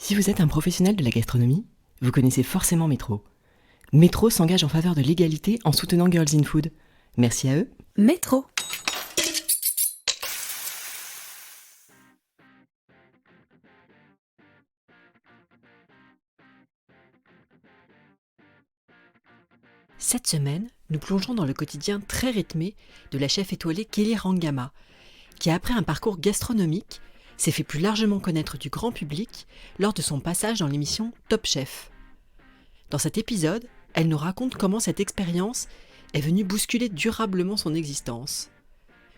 Si vous êtes un professionnel de la gastronomie, vous connaissez forcément Métro. Métro s'engage en faveur de l'égalité en soutenant Girls in Food. Merci à eux. Métro. Cette semaine, nous plongeons dans le quotidien très rythmé de la chef étoilée Kelly Rangama, qui après un parcours gastronomique, s'est fait plus largement connaître du grand public lors de son passage dans l'émission Top Chef. Dans cet épisode, elle nous raconte comment cette expérience est venue bousculer durablement son existence.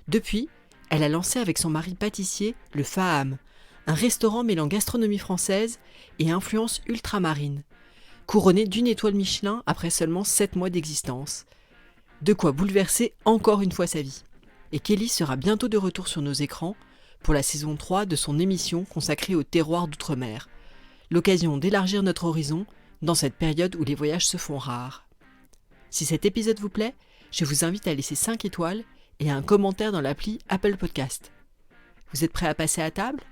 Depuis, elle a lancé avec son mari pâtissier le Faham, un restaurant mêlant gastronomie française et influence ultramarine, couronné d'une étoile Michelin après seulement 7 mois d'existence. De quoi bouleverser encore une fois sa vie. Et Kelly sera bientôt de retour sur nos écrans pour la saison 3 de son émission consacrée au terroir d'outre-mer. L'occasion d'élargir notre horizon dans cette période où les voyages se font rares. Si cet épisode vous plaît, je vous invite à laisser 5 étoiles et un commentaire dans l'appli Apple Podcast. Vous êtes prêts à passer à table ?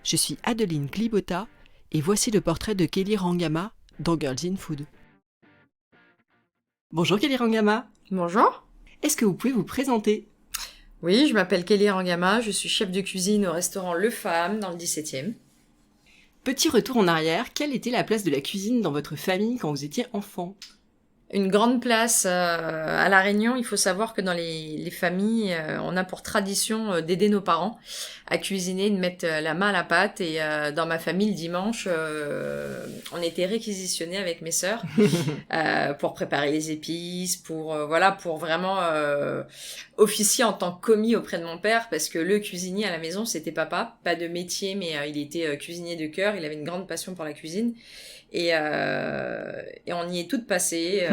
Je suis Adeline Glibota et voici le portrait de Kelly Rangama dans Girls in Food. Bonjour Kelly Rangama. Bonjour. Est-ce que vous pouvez vous présenter ? Oui, je m'appelle Kelly Rangama, je suis chef de cuisine au restaurant Le Faham dans le 17e. Petit retour en arrière, quelle était la place de la cuisine dans votre famille quand vous étiez enfant ? Une grande place à La Réunion. Il faut savoir que dans les familles, on a pour tradition d'aider nos parents à cuisiner, de mettre la main à la pâte. Et dans ma famille, le dimanche, on était réquisitionnés avec mes sœurs pour préparer les épices, pour vraiment officier en tant que commis auprès de mon père, parce que le cuisinier à la maison, c'était papa. Pas de métier, mais il était cuisinier de cœur. Il avait une grande passion pour la cuisine. Et on y est toutes passées.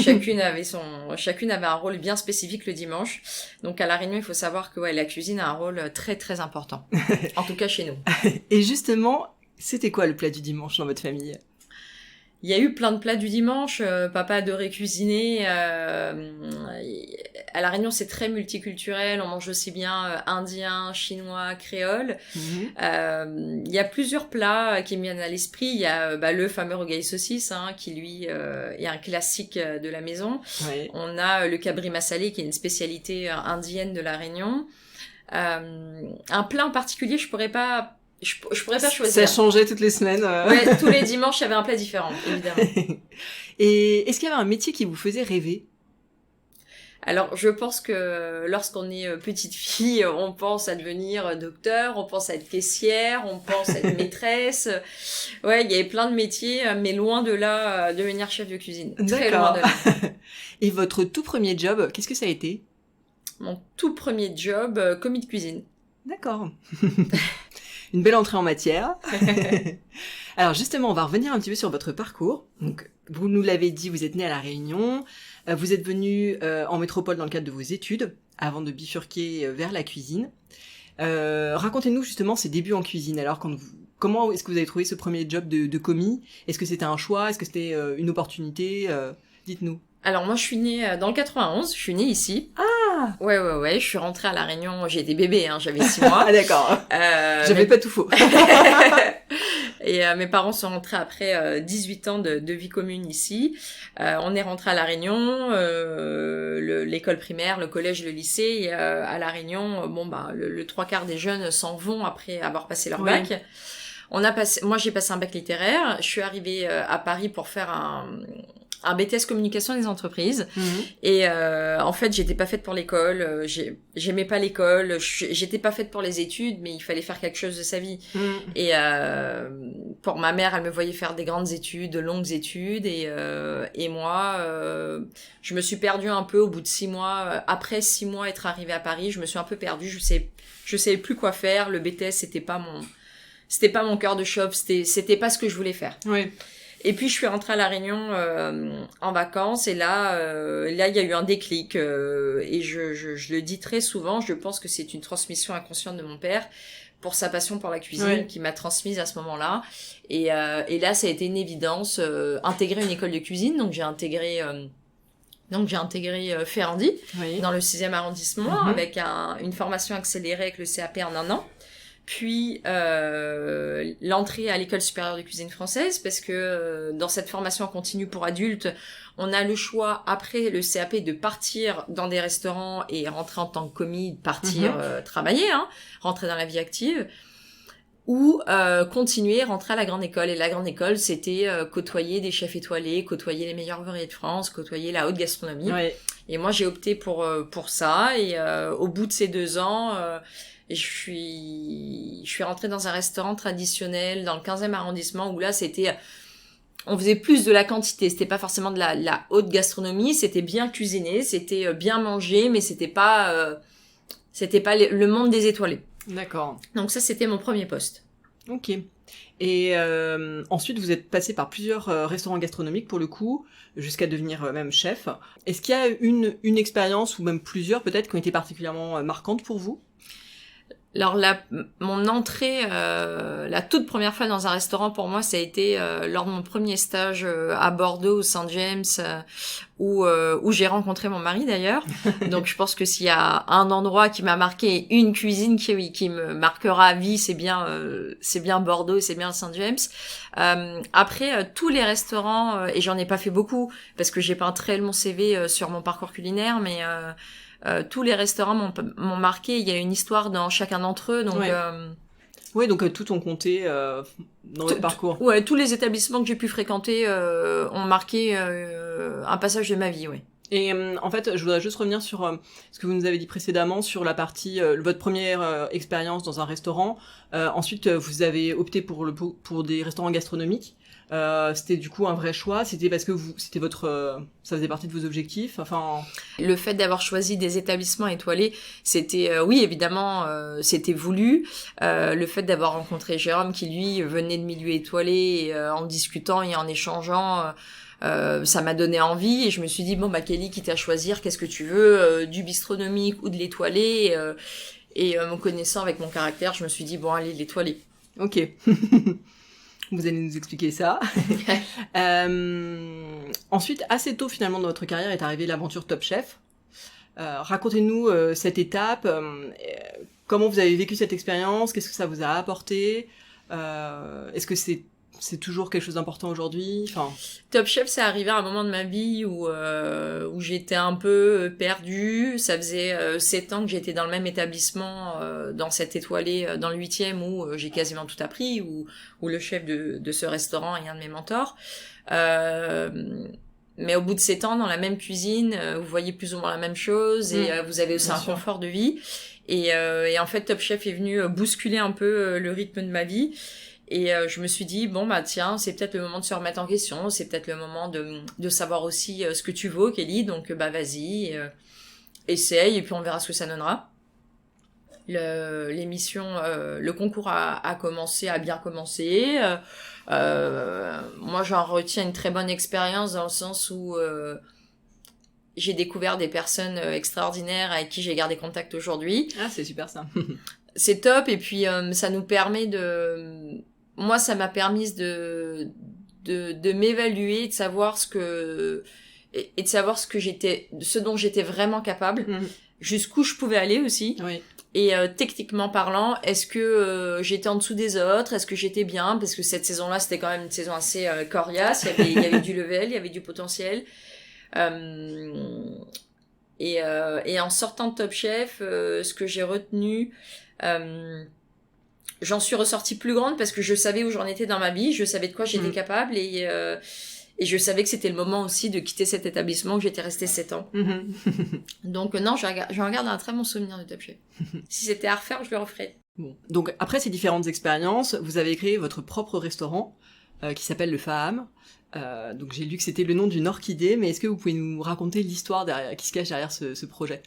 Chacune avait un rôle bien spécifique le dimanche. Donc à La Réunion, il faut savoir que la cuisine a un rôle très très important. En tout cas chez nous. Et justement, c'était quoi le plat du dimanche dans votre famille ? Il y a eu plein de plats du dimanche. Papa adorait cuisiner. À La Réunion, c'est très multiculturel. On mange aussi bien indien, chinois, créole. Il y a plusieurs plats qui me viennent à l'esprit. Il y a le fameux rogaille saucisse, qui lui est un classique de la maison. Ouais. On a le cabri massalé, qui est une spécialité indienne de La Réunion. Un plat en particulier, je pourrais pas choisir. Ça changeait toutes les semaines. Ouais, tous les dimanches, il y avait un plat différent, évidemment. Et est-ce qu'il y avait un métier qui vous faisait rêver ? Alors, je pense que lorsqu'on est petite fille, on pense à devenir docteur, on pense à être caissière, on pense à être maîtresse. Ouais, il y avait plein de métiers, mais loin de là, devenir chef de cuisine. Très loin de là. Et votre tout premier job, qu'est-ce que ça a été ? Mon tout premier job, commis de cuisine. D'accord. Une belle entrée en matière. Alors justement, on va revenir un petit peu sur votre parcours. Donc, vous nous l'avez dit, vous êtes né à La Réunion, vous êtes venu en métropole dans le cadre de vos études, avant de bifurquer vers la cuisine. Racontez-nous justement ces débuts en cuisine. Alors, comment est-ce que vous avez trouvé ce premier job de commis ? Est-ce que c'était un choix ? Est-ce que c'était une opportunité ? Dites-nous. Alors moi je suis née dans le 91, je suis née ici. Ah ! Ouais, je suis rentrée à La Réunion, j'ai été bébé, j'avais 6 mois. Ah d'accord, j'avais pas tout faux. Et mes parents sont rentrés après 18 ans de vie commune ici. On est rentrés à La Réunion, l'école primaire, le collège, le lycée. Et à La Réunion, le 3/4 des jeunes s'en vont après avoir passé leur bac. Moi j'ai passé un bac littéraire, je suis arrivée à Paris pour faire un BTS communication des entreprises. Et en fait j'étais pas faite pour l'école, j'aimais pas l'école, j'étais pas faite pour les études, mais il fallait faire quelque chose de sa vie. Et pour ma mère, elle me voyait faire des grandes études, de longues études, et moi je me suis perdue un peu au bout de 6 mois. Après 6 mois être arrivée à Paris, je me suis un peu perdue, je savais plus quoi faire. Le BTS c'était pas mon cœur de shop, c'était pas ce que je voulais faire. Oui. Et puis je suis rentrée à La Réunion en vacances, et là il y a eu un déclic, et je le dis très souvent, je pense que c'est une transmission inconsciente de mon père pour sa passion pour la cuisine, qui m'a transmise à ce moment-là. Et là ça a été une évidence, intégrer une école de cuisine. Donc j'ai intégré Ferrandi, dans le 6e arrondissement, avec une formation accélérée avec le CAP en 1 an. puis l'entrée à l'école supérieure de cuisine française, parce que dans cette formation continue pour adultes, on a le choix, après le CAP, de partir dans des restaurants et rentrer en tant que commis, partir travailler, rentrer dans la vie active, ou continuer, rentrer à la grande école. Et la grande école, c'était côtoyer des chefs étoilés, côtoyer les meilleurs ouvriers de France, côtoyer la haute gastronomie. Ouais. Et moi, j'ai opté pour ça. Et au bout de ces 2 ans, je suis rentrée dans un restaurant traditionnel dans le 15e arrondissement, où là, on faisait plus de la quantité. C'était pas forcément de la haute gastronomie. C'était bien cuisiné, c'était bien mangé, mais c'était pas le monde des étoilés. D'accord. Donc ça, c'était mon premier poste. Ok. Et ensuite, vous êtes passé par plusieurs restaurants gastronomiques, pour le coup, jusqu'à devenir même chef. Est-ce qu'il y a une expérience, ou même plusieurs peut-être, qui ont été particulièrement marquantes pour vous ? Alors mon entrée, la toute première fois dans un restaurant pour moi, ça a été lors de mon premier stage à Bordeaux, au Saint-James, où j'ai rencontré mon mari d'ailleurs. Donc je pense que s'il y a un endroit qui m'a marqué, une cuisine qui me marquera à vie, c'est bien Bordeaux, c'est bien Saint-James. Après tous les restaurants, et j'en ai pas fait beaucoup parce que j'ai pas un très long CV sur mon parcours culinaire, mais tous les restaurants m'ont marqué. Il y a une histoire dans chacun d'entre eux, donc. Oui, donc tout ont compté dans votre parcours. Ouais, tous les établissements que j'ai pu fréquenter ont marqué un passage de ma vie, oui. Et en fait, je voudrais juste revenir sur ce que vous nous avez dit précédemment sur la partie votre première expérience dans un restaurant. Ensuite, vous avez opté pour des restaurants gastronomiques. C'était du coup un vrai choix. C'était parce que ça faisait partie de vos objectifs. Enfin, le fait d'avoir choisi des établissements étoilés, c'était oui évidemment, c'était voulu. Le fait d'avoir rencontré Jérôme, qui lui venait de milieu étoilé, et, en discutant et en échangeant. Ça m'a donné envie et je me suis dit Kelly, quitte à choisir, qu'est-ce que tu veux, du bistronomique ou de l'étoilé, et me connaissant avec mon caractère, je me suis dit allez, l'étoilé. Ok. Vous allez nous expliquer ça. Ensuite, assez tôt finalement dans votre carrière est arrivée l'aventure Top Chef. Racontez-nous cette étape. Comment vous avez vécu cette expérience ? Qu'est-ce que ça vous a apporté ? Est-ce que c'est toujours quelque chose d'important aujourd'hui ? Enfin... Top Chef, c'est arrivé à un moment de ma vie où j'étais un peu perdue. Ça faisait 7 ans que j'étais dans le même établissement, dans cette étoilée, dans le 8e, où j'ai quasiment tout appris, où le chef de ce restaurant est un de mes mentors. Mais au bout de 7 ans, dans la même cuisine, vous voyez plus ou moins la même chose, et vous avez aussi un confort de vie. Et en fait, Top Chef est venu bousculer un peu le rythme de ma vie. Et je me suis dit tiens, c'est peut-être le moment de se remettre en question, c'est peut-être le moment de savoir aussi ce que tu vaux, Kelly, donc vas-y, essaye et puis on verra ce que ça donnera. L'émission, le concours a bien commencé. Moi j'en retiens une très bonne expérience dans le sens où j'ai découvert des personnes extraordinaires avec qui j'ai gardé contact aujourd'hui. Ah, c'est super ça. C'est top, et puis ça nous permet moi, ça m'a permis de m'évaluer, de savoir ce dont j'étais vraiment capable, jusqu'où je pouvais aller aussi. Oui. Et techniquement parlant, est-ce que j'étais en dessous des autres ? Est-ce que j'étais bien ? Parce que cette saison-là, c'était quand même une saison assez coriace. Il y avait du level, il y avait du potentiel. Et en sortant de Top Chef, ce que j'ai retenu... j'en suis ressortie plus grande parce que je savais où j'en étais dans ma vie, je savais de quoi j'étais capable, et je savais que c'était le moment aussi de quitter cet établissement où j'étais restée 7 ans. Donc non, j'en garde un très bon souvenir de Top Chef. Si c'était à refaire, je le referais. Bon. Donc après ces différentes expériences, vous avez créé votre propre restaurant qui s'appelle le Faham. Donc j'ai lu que c'était le nom d'une orchidée, mais est-ce que vous pouvez nous raconter l'histoire qui se cache derrière ce projet ?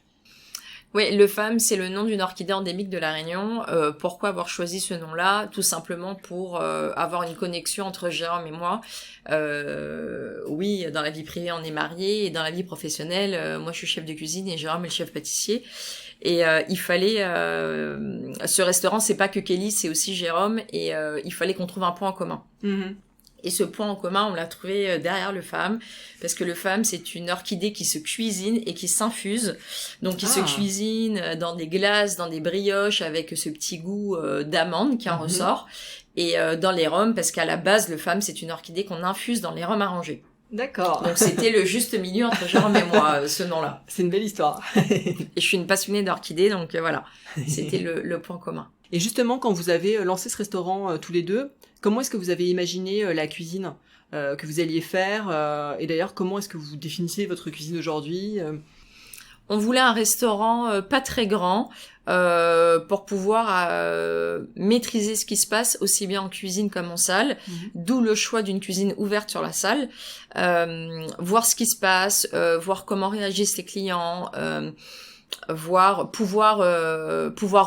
Oui, le Faham, c'est le nom d'une orchidée endémique de La Réunion. Pourquoi avoir choisi ce nom-là ? Tout simplement pour avoir une connexion entre Jérôme et moi. Oui, dans la vie privée, on est mariés, et dans la vie professionnelle, moi je suis chef de cuisine et Jérôme est le chef pâtissier. Et il fallait... ce restaurant, c'est pas que Kelly, c'est aussi Jérôme, et il fallait qu'on trouve un point en commun. Et ce point en commun, on l'a trouvé derrière le FAM, parce que le FAM, c'est une orchidée qui se cuisine et qui s'infuse. Donc, il se cuisine dans des glaces, dans des brioches, avec ce petit goût d'amande qui en ressort. Et dans les rhums, parce qu'à la base, le FAM, c'est une orchidée qu'on infuse dans les rhums arrangés. D'accord. Donc, c'était le juste milieu entre Jérôme et moi, ce nom-là. C'est une belle histoire. Et je suis une passionnée d'orchidées, donc voilà, c'était le point commun. Et justement, quand vous avez lancé ce restaurant tous les deux, comment est-ce que vous avez imaginé la cuisine que vous alliez faire et d'ailleurs, comment est-ce que vous définissez votre cuisine aujourd'hui On voulait un restaurant pas très grand pour pouvoir maîtriser ce qui se passe aussi bien en cuisine comme en salle, d'où le choix d'une cuisine ouverte sur la salle, voir ce qui se passe, voir comment réagissent les clients, pouvoir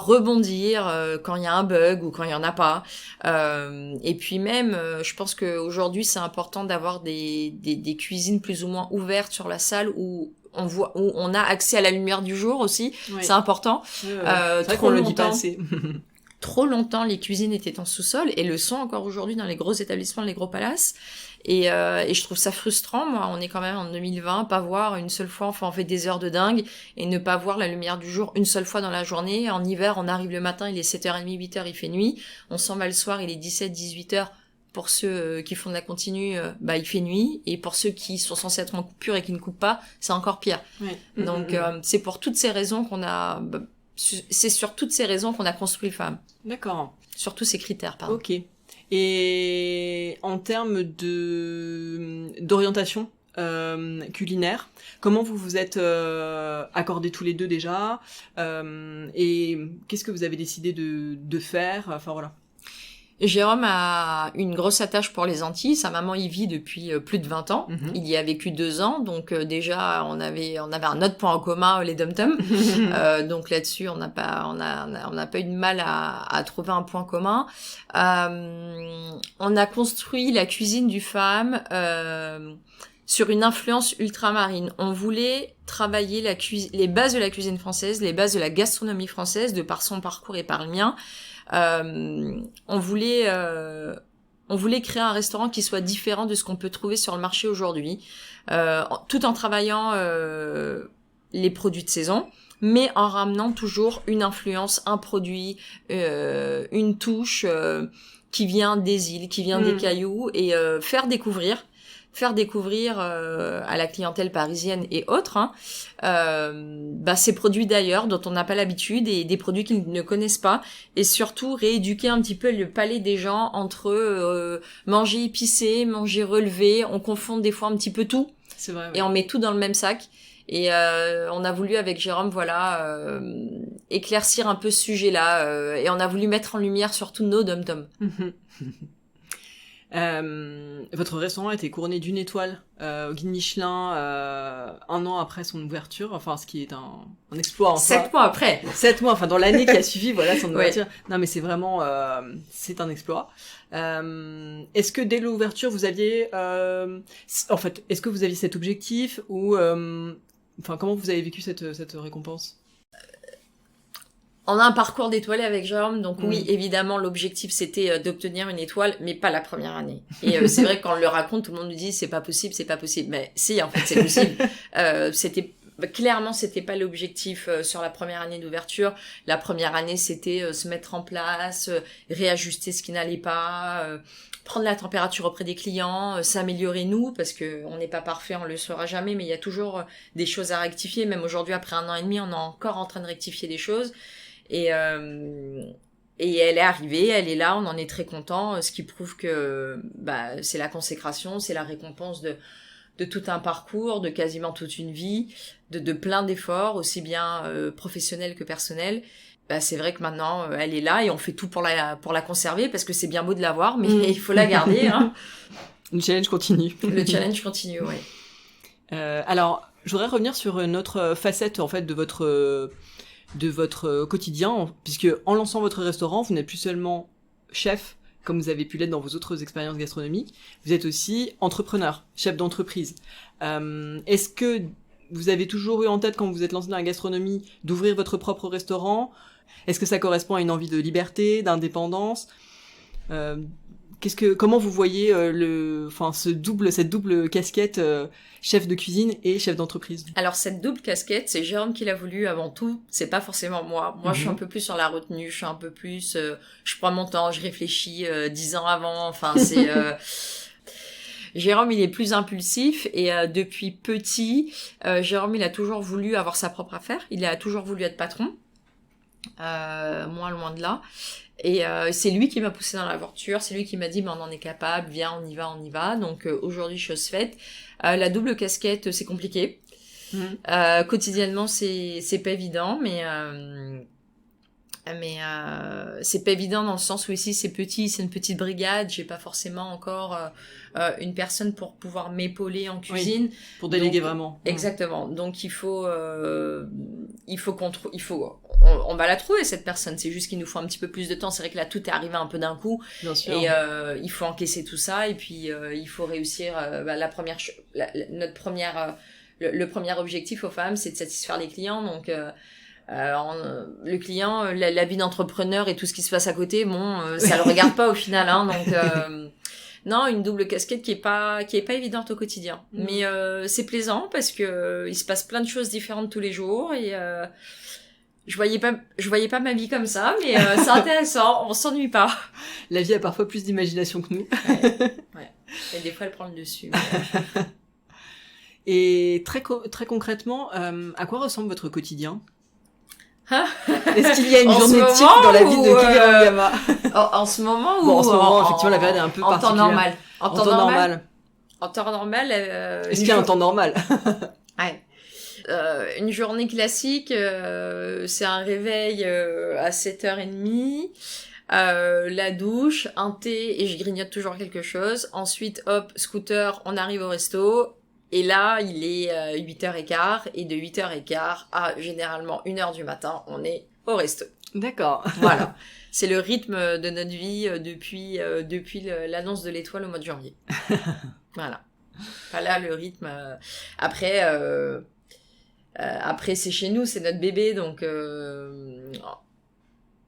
rebondir quand il y a un bug ou quand il y en a pas, et puis même je pense qu'aujourd'hui c'est important d'avoir des cuisines plus ou moins ouvertes sur la salle où on a accès à la lumière du jour aussi. C'est important. C'est vrai qu'on le dit pas assez. Trop longtemps les cuisines étaient en sous-sol et le sont encore aujourd'hui dans les gros établissements, les gros palaces. Et je trouve ça frustrant, moi, on est quand même en 2020, pas voir une seule fois, enfin on fait des heures de dingue, et ne pas voir la lumière du jour une seule fois dans la journée. En hiver, on arrive le matin, il est 7h30, 8h, il fait nuit, on s'en va le soir, il est 17, 18h, pour ceux qui font de la continue, il fait nuit, et pour ceux qui sont censés être en coupure et qui ne coupent pas, c'est encore pire. Donc c'est pour toutes ces raisons c'est sur toutes ces raisons qu'on a construit le FAM. D'accord. Sur tous ces critères, pardon. Ok. Et en termes d'orientation culinaire, comment vous vous êtes accordés tous les deux déjà et qu'est-ce que vous avez décidé de faire? Enfin voilà. Jérôme a une grosse attache pour les Antilles. Sa maman y vit depuis plus de 20 ans. Il y a vécu 2 ans. Donc déjà, on avait un autre point en commun, les dom-toms. Donc là-dessus, on n'a pas eu de mal à trouver un point commun. On a construit la cuisine du FAM sur une influence ultramarine. On voulait travailler les bases de la cuisine française, les bases de la gastronomie française, de par son parcours et par le mien. On voulait créer un restaurant qui soit différent de ce qu'on peut trouver sur le marché aujourd'hui, tout en travaillant les produits de saison, mais en ramenant toujours une influence, un produit, une touche qui vient des îles, qui vient des cailloux, et faire découvrir à la clientèle parisienne et autres ces produits d'ailleurs dont on n'a pas l'habitude et des produits qu'ils ne connaissent pas, et surtout rééduquer un petit peu le palais des gens entre manger épicé, manger relevé. On confond des fois un petit peu tout. C'est vrai, oui. Et on met tout dans le même sac. Et on a voulu avec Jérôme éclaircir un peu ce sujet-là, et on a voulu mettre en lumière surtout nos dom-toms. Votre restaurant a été couronné d'une étoile au guide Michelin 1 an après son ouverture, enfin ce qui est un exploit. 7 mois après. 7 mois, enfin dans l'année qui a suivi, voilà, son ouverture. Non mais c'est vraiment, c'est un exploit. Est-ce que dès l'ouverture vous aviez, est-ce que vous aviez cet objectif ou, comment vous avez vécu cette récompense? On a un parcours d'étoilé avec Jérôme, donc oui, évidemment, l'objectif c'était d'obtenir une étoile, mais pas la première année. Et c'est vrai que quand on le raconte, tout le monde nous dit c'est pas possible. Mais si, en fait, c'est possible. C'était pas l'objectif sur la première année d'ouverture. La première année, c'était se mettre en place, réajuster ce qui n'allait pas, prendre la température auprès des clients, s'améliorer nous, parce que on n'est pas parfait, on le sera jamais, mais il y a toujours des choses à rectifier. Même aujourd'hui, après 1 an et demi, on est encore en train de rectifier des choses. Et elle est arrivée, elle est là, on en est très content, ce qui prouve que c'est la consécration, c'est la récompense de tout un parcours, de quasiment toute une vie, de plein d'efforts, aussi bien professionnels que personnels. C'est vrai que maintenant elle est là et on fait tout pour la conserver, parce que c'est bien beau de l'avoir, mais il faut la garder. Hein. Le challenge continue. Le challenge continue, oui. Alors, je voudrais revenir sur une autre facette en fait de votre quotidien, puisque en lançant votre restaurant, vous n'êtes plus seulement chef, comme vous avez pu l'être dans vos autres expériences gastronomiques, vous êtes aussi entrepreneur, chef d'entreprise. Est-ce que vous avez toujours eu en tête, quand vous êtes lancé dans la gastronomie, d'ouvrir votre propre restaurant? Est-ce que ça correspond à une envie de liberté, d'indépendance? Comment vous voyez cette double casquette chef de cuisine et chef d'entreprise? Alors cette double casquette, c'est Jérôme qui l'a voulu avant tout, c'est pas forcément moi. Moi je suis un peu plus sur la retenue, je suis un peu plus je prends mon temps, je réfléchis 10 ans avant, enfin c'est Jérôme il est plus impulsif et depuis petit, Jérôme il a toujours voulu avoir sa propre affaire, il a toujours voulu être patron. Moins loin de là. Et c'est lui qui m'a poussé dans l'aventure, c'est lui qui m'a dit on en est capable, viens on y va. Donc aujourd'hui chose faite. La double casquette c'est compliqué. Quotidiennement c'est pas évident, mais c'est pas évident dans le sens où ici c'est petit, c'est une petite brigade, j'ai pas forcément encore une personne pour pouvoir m'épauler en cuisine. Oui, pour déléguer donc, vraiment. Exactement. Donc on va la trouver cette personne. C'est juste qu'il nous faut un petit peu plus de temps. C'est vrai que là tout est arrivé un peu d'un coup. Bien sûr. Et il faut encaisser tout ça et puis il faut réussir. Le premier objectif aux femmes, c'est de satisfaire les clients. Donc le client, la vie d'entrepreneur et tout ce qui se passe à côté, ça le regarde pas au final, hein, donc non, une double casquette qui est pas évidente au quotidien, mais c'est plaisant parce que il se passe plein de choses différentes tous les jours et je voyais pas ma vie comme ça, mais c'est intéressant, on s'ennuie pas. La vie a parfois plus d'imagination que nous. Ouais. Et des fois elle prend le dessus. Et très concrètement, à quoi ressemble votre quotidien? Est-ce qu'il y a une journée type dans la vie de Kelly Rangama? En ce moment ou en ce moment, effectivement, la période est un peu particulière. En temps normal. En temps normal. Est-ce qu'il y a un temps normal? Ouais. Une journée classique, c'est un réveil à 7h30, la douche, un thé et je grignote toujours quelque chose. Ensuite, hop, scooter, on arrive au resto. Et là, il est 8h15 et de 8h15 à généralement 1h du matin, on est au resto. D'accord. Voilà. C'est le rythme de notre vie depuis l'annonce de l'étoile au mois de janvier. Voilà. Enfin, là, le rythme... Après, c'est chez nous, c'est notre bébé, donc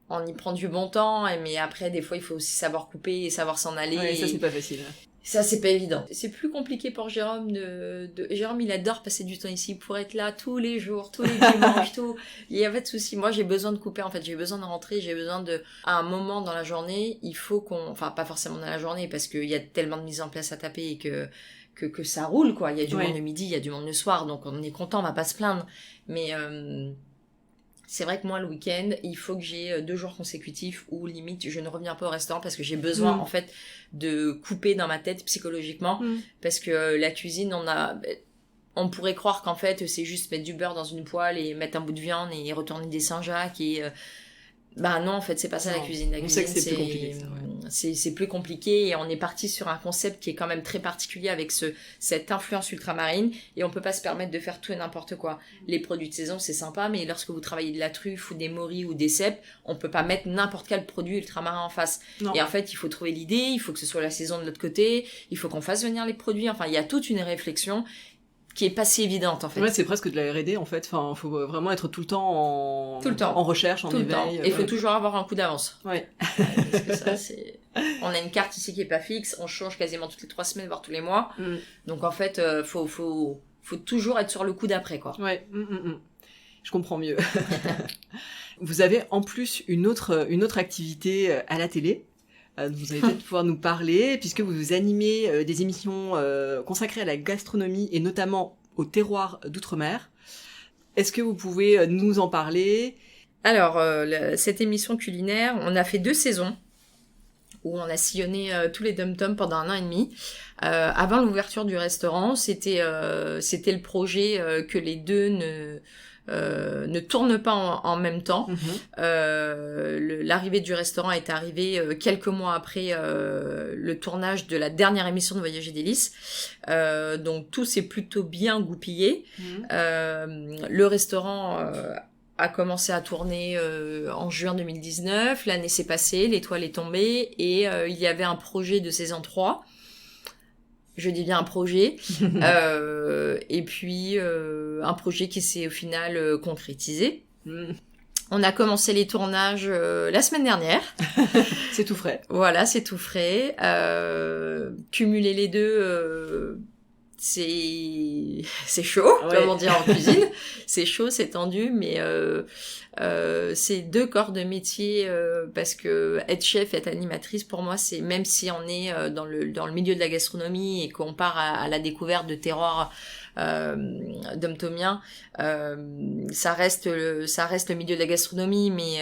on y prend du bon temps. Mais après, des fois, il faut aussi savoir couper et savoir s'en aller. Ouais, ça, c'est pas facile. Ça, c'est pas évident. C'est plus compliqué pour Jérôme Jérôme, il adore passer du temps ici pour être là tous les jours, tous les dimanches, tout. Il y a pas de souci. Moi, j'ai besoin de couper, en fait. J'ai besoin de rentrer, à un moment dans la journée, il faut enfin, pas forcément dans la journée, parce qu'il y a tellement de mise en place à taper et que ça roule, quoi. Il y a du monde le midi, il y a du monde le soir, donc on est content, on va pas se plaindre. Mais, c'est vrai que moi, le week-end, il faut que j'ai 2 jours consécutifs où, limite, je ne reviens pas au restaurant parce que j'ai besoin, en fait, de couper dans ma tête psychologiquement. Parce que la cuisine, on pourrait croire qu'en fait, c'est juste mettre du beurre dans une poêle et mettre un bout de viande et retourner des Saint-Jacques et... Bah non, en fait, c'est pas ça la cuisine. La cuisine, c'est plus compliqué. C'est plus compliqué et on est parti sur un concept qui est quand même très particulier avec cette influence ultramarine et on peut pas se permettre de faire tout et n'importe quoi. Les produits de saison, c'est sympa, mais lorsque vous travaillez de la truffe ou des morilles ou des cèpes, on peut pas mettre n'importe quel produit ultramarin en face. Non. Et en fait, il faut trouver l'idée, il faut que ce soit la saison de l'autre côté, il faut qu'on fasse venir les produits. Enfin, il y a toute une réflexion qui est pas si évidente en fait. Ouais, c'est presque de la R&D en fait. Enfin, faut vraiment être tout le temps en recherche, en éveil. Et il faut toujours avoir un coup d'avance. Ouais. Parce que ça, on a une carte ici qui est pas fixe, on change quasiment toutes les 3 semaines, voire tous les mois. Donc en fait, faut toujours être sur le coup d'après, quoi. Ouais. Je comprends mieux. Vous avez en plus une autre activité à la télé. Vous allez peut-être pouvoir nous parler, puisque vous animez des émissions consacrées à la gastronomie et notamment au terroir d'outre-mer. Est-ce que vous pouvez nous en parler? Alors, cette émission culinaire, on a fait 2 saisons où on a sillonné tous les dom-toms pendant 1 an et demi. Avant l'ouverture du restaurant, c'était le projet que les deux ne tournent pas en même temps. L'arrivée du restaurant est arrivée quelques mois après le tournage de la dernière émission de Voyage et Délices. Donc tout s'est plutôt bien goupillé. Le restaurant a commencé à tourner en juin 2019. L'année s'est passée, l'étoile est tombée et il y avait un projet de saison 3. Je dis bien un projet, et puis un projet qui s'est au final concrétisé. On a commencé les tournages la semaine dernière. C'est tout frais. Voilà, c'est tout frais. Cumuler les deux, c'est chaud, comme on dit en cuisine. C'est chaud, c'est tendu, mais c'est deux corps de métier parce que être chef, être animatrice, pour moi, c'est même si on est dans le milieu de la gastronomie et qu'on part à la découverte de terroirs d'Hommes-Thomiens, ça reste le milieu de la gastronomie, mais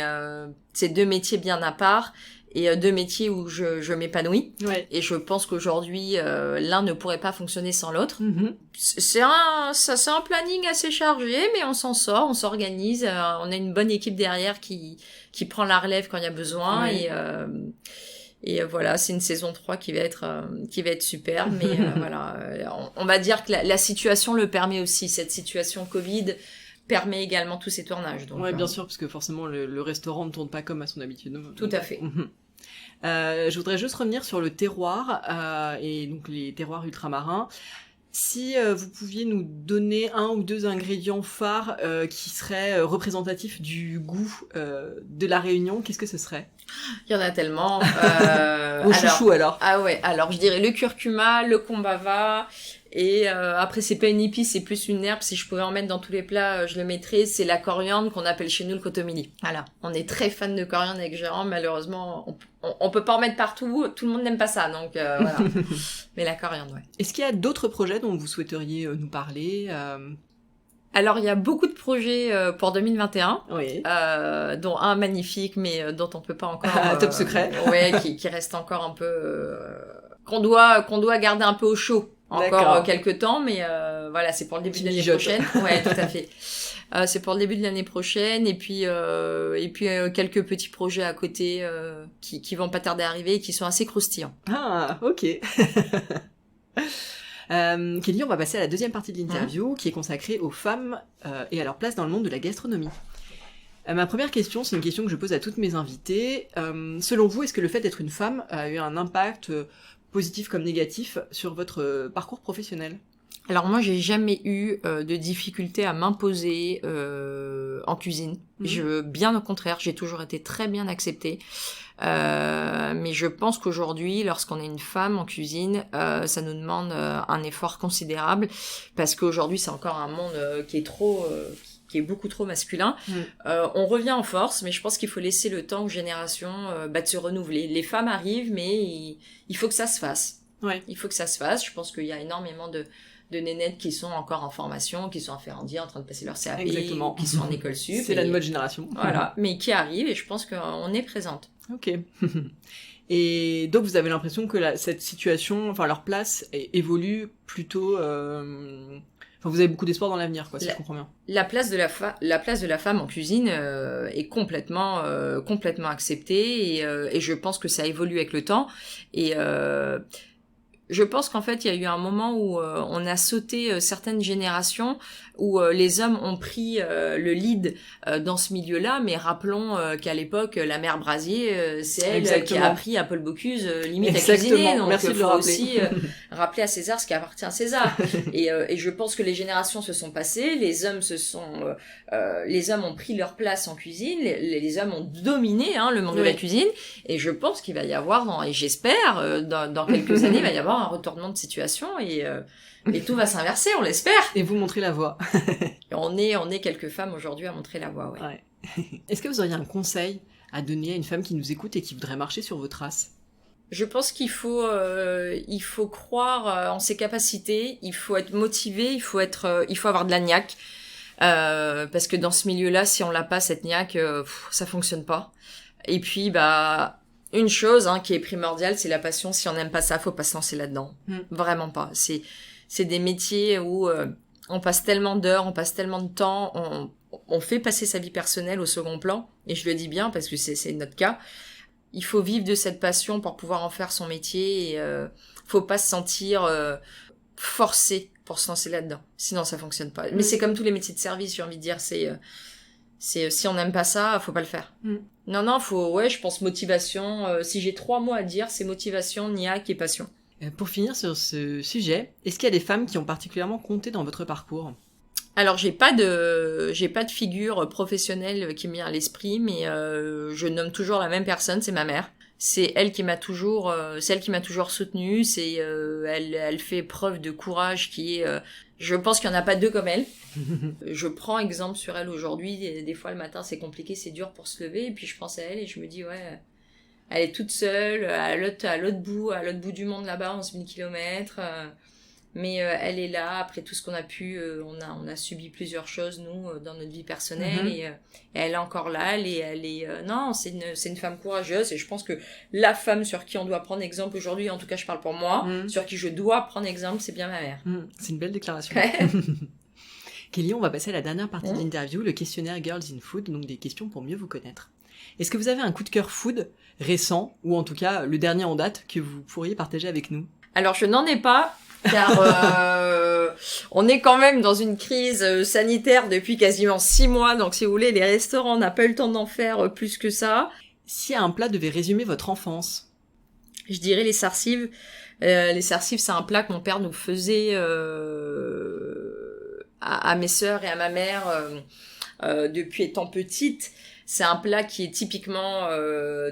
c'est deux métiers bien à part. Et deux métiers où je m'épanouis. Ouais. Et je pense qu'aujourd'hui, l'un ne pourrait pas fonctionner sans l'autre. Mm-hmm. C'est un planning assez chargé, mais on s'en sort, on s'organise. On a une bonne équipe derrière qui prend la relève quand il y a besoin. Ouais. Et voilà, c'est une saison 3 qui va être super. Mais voilà, on va dire que la situation le permet aussi. Cette situation Covid permet également tous ces tournages. Donc, ouais, bien sûr, parce que forcément, le restaurant ne tourne pas comme à son habitude. Tout à fait. Je voudrais juste revenir sur le terroir, et donc les terroirs ultramarins. Si vous pouviez nous donner 1 ou 2 ingrédients phares qui seraient représentatifs du goût de la Réunion, qu'est-ce que ce serait ? Il y en a tellement. Vos chouchous alors. Ah ouais, alors je dirais le curcuma, le kombava. Et après, c'est pas une épice, c'est plus une herbe. Si je pouvais en mettre dans tous les plats, je le mettrais. C'est la coriandre qu'on appelle chez nous le kotomili. Voilà. On est très fan de coriandre avec Jérôme. Malheureusement, on peut pas en mettre partout. Tout le monde n'aime pas ça, donc voilà. Mais la coriandre, ouais. Est-ce qu'il y a d'autres projets dont vous souhaiteriez nous parler Alors, il y a beaucoup de projets pour 2021, oui. Dont un magnifique, mais dont on peut pas encore... top secret. Ouais, qui reste encore un peu... qu'on doit garder un peu au chaud. Encore quelques temps, mais voilà, c'est pour le début de l'année prochaine. Ouais, tout à fait. C'est pour le début de l'année prochaine, et puis quelques petits projets à côté qui vont pas tarder à arriver et qui sont assez croustillants. Ah, ok. Kelly, on va passer à la deuxième partie de l'interview, qui est consacrée aux femmes et à leur place dans le monde de la gastronomie. Ma première question, c'est une question que je pose à toutes mes invitées. Selon vous, est-ce que le fait d'être une femme a eu un impact positif comme négatif sur votre parcours professionnel ? Alors moi, j'ai jamais eu de difficulté à m'imposer en cuisine. Bien au contraire, j'ai toujours été très bien acceptée. Mais je pense qu'aujourd'hui, lorsqu'on est une femme en cuisine, ça nous demande un effort considérable parce qu'aujourd'hui, c'est encore un monde qui est beaucoup trop masculin. On revient en force, mais je pense qu'il faut laisser le temps aux générations de se renouveler. Les femmes arrivent, mais il faut que ça se fasse. Ouais. Il faut que ça se fasse. Je pense qu'il y a énormément de nénettes qui sont encore en formation, qui sont en Ferrandi, en train de passer leur CAP, exactement. Qui sont en école sup. C'est la nouvelle génération. Voilà, mais qui arrivent, et je pense qu'on est présente. Ok. Et donc vous avez l'impression que cette situation, enfin leur place évolue plutôt... Enfin, vous avez beaucoup d'espoir dans l'avenir, quoi, si je comprends bien. La place de la femme en cuisine est complètement acceptée, et je pense que ça évolue avec le temps. Et je pense qu'en fait, il y a eu un moment où on a sauté certaines générations où les hommes ont pris le lead dans ce milieu-là, mais rappelons qu'à l'époque, la mère Brasier, c'est elle qui a appris à Paul Bocuse limite à cuisiner. Donc il faut aussi rappeler à César ce qui appartient à César. Et je pense que les générations se sont passées, les hommes ont pris leur place en cuisine, les hommes ont dominé le monde de la cuisine, et je pense qu'il va y avoir, et j'espère, dans quelques années, il va y avoir un retournement de situation, et tout va s'inverser, on l'espère. Et vous montrez la voie. On est quelques femmes aujourd'hui à montrer la voie, ouais. Est-ce que vous auriez un conseil à donner à une femme qui nous écoute et qui voudrait marcher sur vos traces ? Je pense qu'il faut croire en ses capacités, il faut être motivé, il faut avoir de la niaque, parce que dans ce milieu-là, si on l'a pas, cette niaque, ça fonctionne pas. Et puis, une chose qui est primordiale, c'est la passion. Si on n'aime pas ça, faut pas se lancer là-dedans. Vraiment pas. C'est des métiers où on passe tellement d'heures, on passe tellement de temps, on fait passer sa vie personnelle au second plan. Et je le dis bien parce que c'est notre cas. Il faut vivre de cette passion pour pouvoir en faire son métier. Et faut pas se sentir forcé pour se lancer là-dedans. Sinon, ça fonctionne pas. Mais c'est comme tous les métiers de service, j'ai envie de dire. C'est si on n'aime pas ça, faut pas le faire. Non, je pense motivation. Si j'ai 3 mots à dire, c'est motivation, niaque et passion. Pour finir sur ce sujet, est-ce qu'il y a des femmes qui ont particulièrement compté dans votre parcours ? Alors j'ai pas de figure professionnelle qui me vient à l'esprit, mais je nomme toujours la même personne, c'est ma mère. C'est elle qui m'a toujours soutenue. Elle fait preuve de courage je pense qu'il y en a pas deux comme elle. Je prends exemple sur elle aujourd'hui. Des fois le matin c'est compliqué, c'est dur pour se lever, et puis je pense à elle et je me dis ouais, elle est toute seule à l'autre bout du monde là-bas, 11 000 kilomètres. Mais elle est là, après tout ce qu'on a pu, on a subi plusieurs choses, nous, dans notre vie personnelle, et elle est encore là, non, c'est une femme courageuse, et je pense que la femme sur qui on doit prendre exemple aujourd'hui, en tout cas je parle pour moi, sur qui je dois prendre exemple, c'est bien ma mère. C'est une belle déclaration. Kelly, on va passer à la dernière partie de l'interview, le questionnaire Girls in Food, donc des questions pour mieux vous connaître. Est-ce que vous avez un coup de cœur food récent, ou en tout cas le dernier en date, que vous pourriez partager avec nous? Alors je n'en ai pas, car on est quand même dans une crise sanitaire depuis quasiment 6 mois, donc si vous voulez, les restaurants, on n'a pas eu le temps d'en faire plus que ça. Si un plat devait résumer votre enfance? Je dirais les sarsives. Les sarsives, c'est un plat que mon père nous faisait à mes sœurs et à ma mère depuis étant petite. C'est un plat qui est typiquement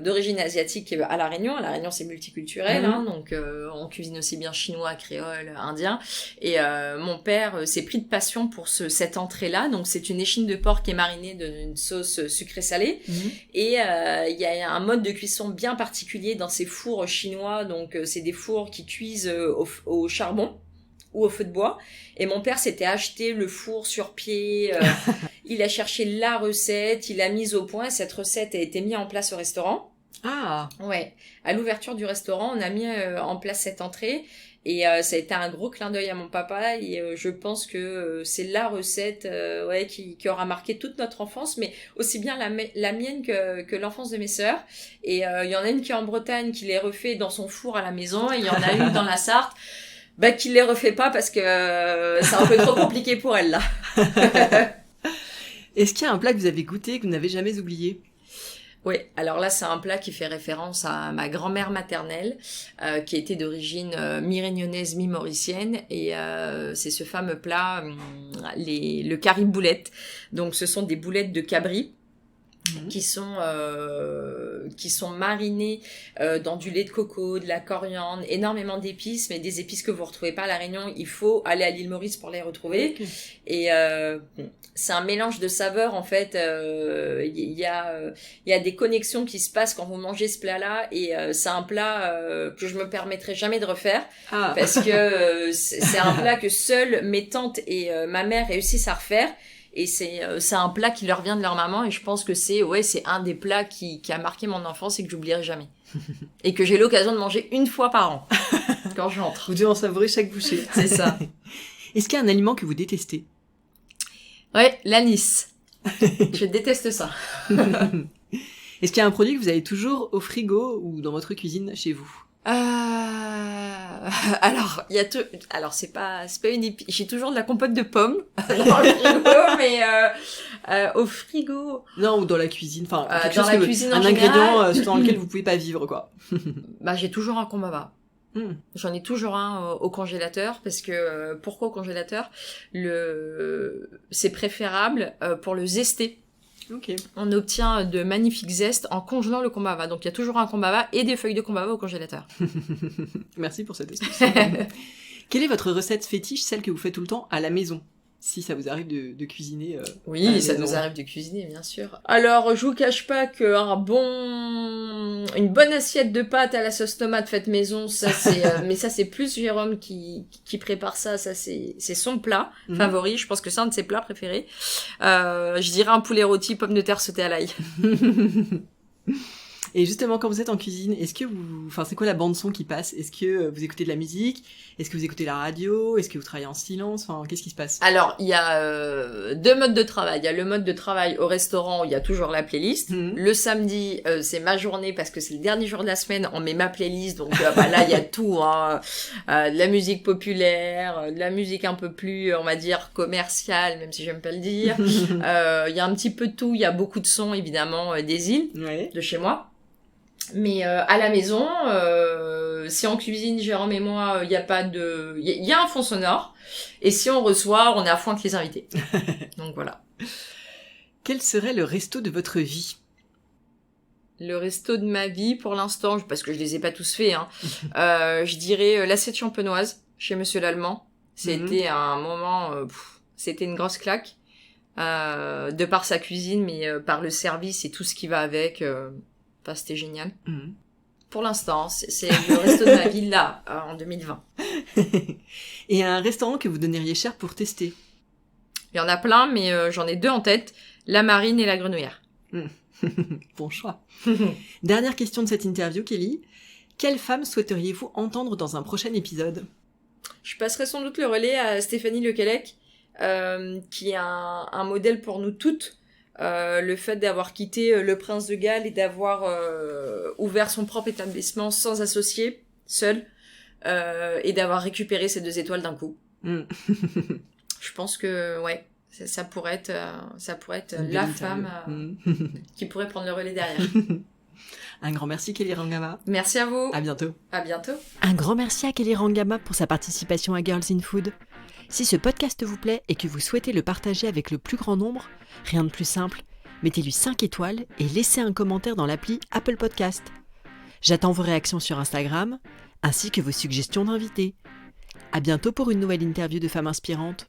d'origine asiatique à La Réunion. À La Réunion, c'est multiculturel, donc on cuisine aussi bien chinois, créole, indien. Et mon père s'est pris de passion pour cette entrée-là. Donc c'est une échine de porc qui est marinée d'une sauce sucrée-salée. Et il y a un mode de cuisson bien particulier dans ces fours chinois. Donc c'est des fours qui cuisent au charbon ou au feu de bois. Et mon père s'était acheté le four sur pied, il a cherché la recette, il l'a mise au point, et cette recette a été mise en place au restaurant. Ah. Ouais. À l'ouverture du restaurant, on a mis en place cette entrée, et ça a été un gros clin d'œil à mon papa, et je pense que c'est la recette qui aura marqué toute notre enfance, mais aussi bien la mienne que l'enfance de mes sœurs. Et il y en a une qui est en Bretagne, qui les refait dans son four à la maison, et il y en a une dans la Sarthe, qui les refait pas parce que c'est un peu trop compliqué pour elle, là. Est-ce qu'il y a un plat que vous avez goûté et que vous n'avez jamais oublié? Oui, alors là, c'est un plat qui fait référence à ma grand-mère maternelle, qui était d'origine mi-réunionnaise, mi-mauricienne, et c'est ce fameux plat, le curry-boulette. Donc, ce sont des boulettes de cabri qui sont marinés dans du lait de coco, de la coriandre, énormément d'épices, mais des épices que vous retrouvez pas à La Réunion. Il faut aller à l'île Maurice pour les retrouver. Okay. Et c'est un mélange de saveurs, en fait. Il y a des connexions qui se passent quand vous mangez ce plat-là, et c'est un plat que je me permettrai jamais de refaire, parce que c'est un plat que seules mes tantes et ma mère réussissent à refaire. Et c'est un plat qui leur vient de leur maman, et je pense que c'est un des plats qui a marqué mon enfance et que j'oublierai jamais. Et que j'ai l'occasion de manger une fois par an, quand j'entre. Vous devez en savourer chaque bouchée. C'est ça. Est-ce qu'il y a un aliment que vous détestez? Ouais, l'anis. Je déteste ça. Est-ce qu'il y a un produit que vous avez toujours au frigo ou dans votre cuisine chez vous? Alors, c'est pas une épice. J'ai toujours de la compote de pommes dans le frigo, mais au frigo. Non, ou dans la cuisine. Enfin, dans la cuisine en général. Un ingrédient dans lequel vous pouvez pas vivre, quoi. J'ai toujours un kombaba. J'en ai toujours un au congélateur, parce que pourquoi au congélateur? C'est préférable pour le zester. Okay. On obtient de magnifiques zestes en congelant le kombaba. Donc il y a toujours un kombaba et des feuilles de kombaba au congélateur. Merci pour cette astuce. Quelle est votre recette fétiche, celle que vous faites tout le temps à la maison? Si ça vous arrive de cuisiner. Oui, ça nous arrive de cuisiner, bien sûr. Alors, je vous cache pas une bonne assiette de pâtes à la sauce tomate faite maison, ça c'est, mais ça c'est plus Jérôme qui prépare ça. Ça c'est son plat favori. Je pense que c'est un de ses plats préférés. Je dirais un poulet rôti, pommes de terre sautées à l'ail. Et justement, quand vous êtes en cuisine, c'est quoi la bande son qui passe? Est-ce que vous écoutez de la musique? Est-ce que vous écoutez la radio? Est-ce que vous travaillez en silence? Enfin, qu'est-ce qui se passe? Alors, il y a 2 modes de travail. Il y a le mode de travail au restaurant où il y a toujours la playlist. Le samedi, c'est ma journée parce que c'est le dernier jour de la semaine. On met ma playlist, donc là il y a tout, de la musique populaire, de la musique un peu plus, on va dire commerciale, même si j'aime pas le dire. Il y a un petit peu de tout. Il y a beaucoup de sons évidemment des îles, de chez moi. Mais à la maison, si on cuisine, Jérôme et moi, il y a pas de... Il y a un fond sonore. Et si on reçoit, on est à fond avec les invités. Donc voilà. Quel serait le resto de votre vie ? Le resto de ma vie, pour l'instant, parce que je les ai pas tous faits, hein, je dirais l'assiette champenoise chez Monsieur l'Allemand. C'était un moment... c'était une grosse claque. De par sa cuisine, mais par le service et tout ce qui va avec. C'était génial. Pour l'instant, c'est le resto de ma vie, là, en 2020. Et un restaurant que vous donneriez cher pour tester ? Il y en a plein, mais j'en ai 2 en tête. La Marine et la Grenouillère. Bon choix. Dernière question de cette interview, Kelly. Quelle femme souhaiteriez-vous entendre dans un prochain épisode ? Je passerai sans doute le relais à Stéphanie Lequelec, qui est un modèle pour nous toutes. Le fait d'avoir quitté le Prince de Galles et d'avoir ouvert son propre établissement sans associé, seul, et d'avoir récupéré ces 2 étoiles d'un coup. Je pense que ouais, ça pourrait être la femme qui pourrait prendre le relais derrière. Un grand merci Kelly Rangama. Merci à vous. À bientôt. À bientôt. Un grand merci à Kelly Rangama pour sa participation à Girls in Food. Si ce podcast vous plaît et que vous souhaitez le partager avec le plus grand nombre, rien de plus simple, mettez-lui 5 étoiles et laissez un commentaire dans l'appli Apple Podcast. J'attends vos réactions sur Instagram, ainsi que vos suggestions d'invités. À bientôt pour une nouvelle interview de femmes inspirantes.